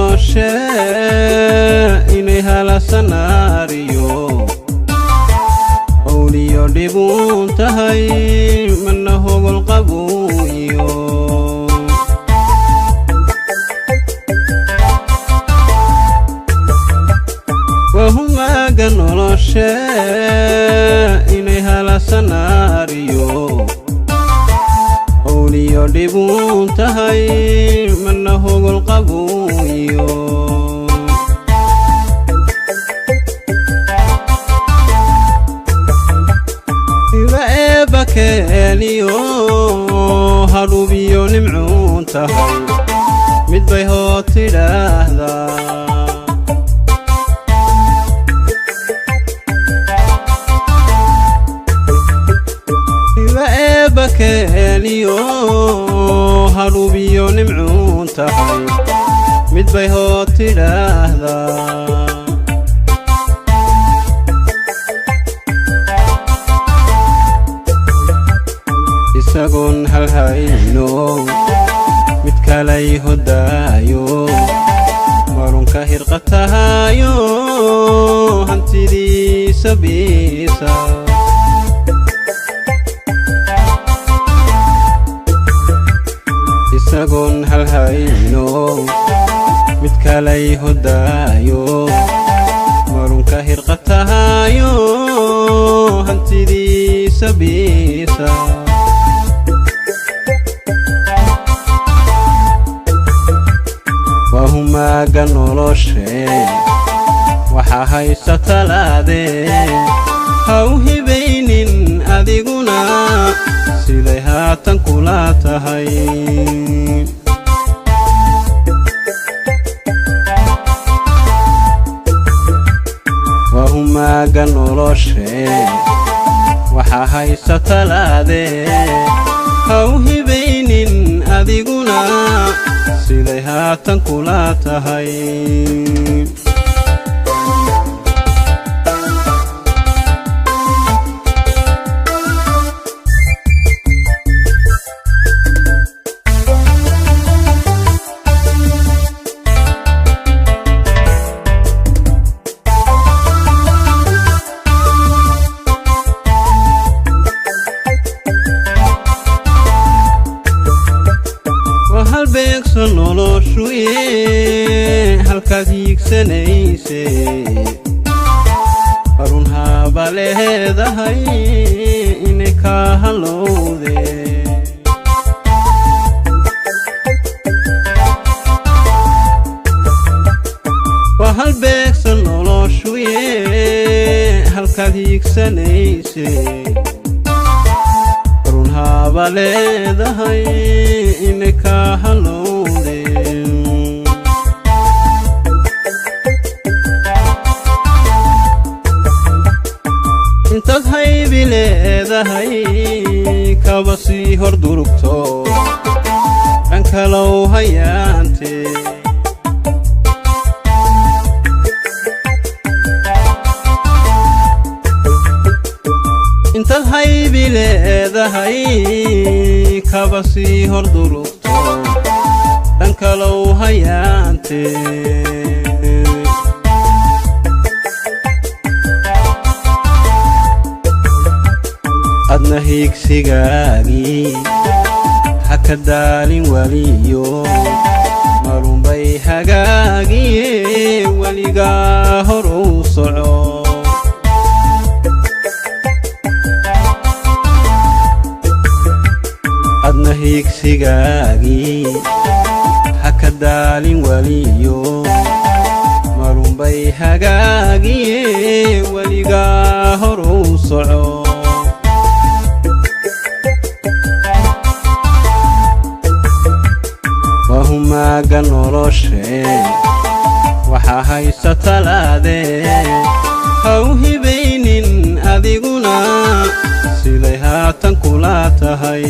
noloshe inay hala sanaariyo awliyo dhibun tahay mana hogol qabuyo wahumaga noloshe inay hala sanaariyo awliyo dhibun tahay mana hogol qabuyo bakeliyo harubiyo nimcuun tahay mid bay hoo tidhaahdaa bakeliyo harubiyo nimcuun tahay mid bay hoo tidhaahdaa isagoon halhayno mid kalay hodaayo marunka hirqatahayo hantidiisa biisa isagoon halhayno mid kalay hodaayo marunka hirqatahayo hantidiisa biisa wahumaga noloshe waxaa haysa talaadee ha u hibaynin adiguna siday haatan kula tahay wahumaga noloshe waxaa haysa talaadee ha u hibaynin adiguna siday haatan kula tahay beegso noloshu halkaad hiigsanayse barun haaba leedahay inay kaa halowde waa hal beegso noloshu halkaad hiigsanayse barun haaba leedahay inay kaa halowde intaad haybi leedahay kaba sii hor durugto dhan kalow hayaante intaad haybi leedahay kaba sii hor durugto dhan kalow hayaante adna hiigsigaagii ha ka daalin waliyo marunbay hagaagiye weligaa hor u soco adna hiigsigaagii ha ka daalin waliyo marunbay hagaagiye weligaa hor u soco wahumaga noloshe waxaa haysa talaadee ha u hibaynin adiguna siday haatan kula tahay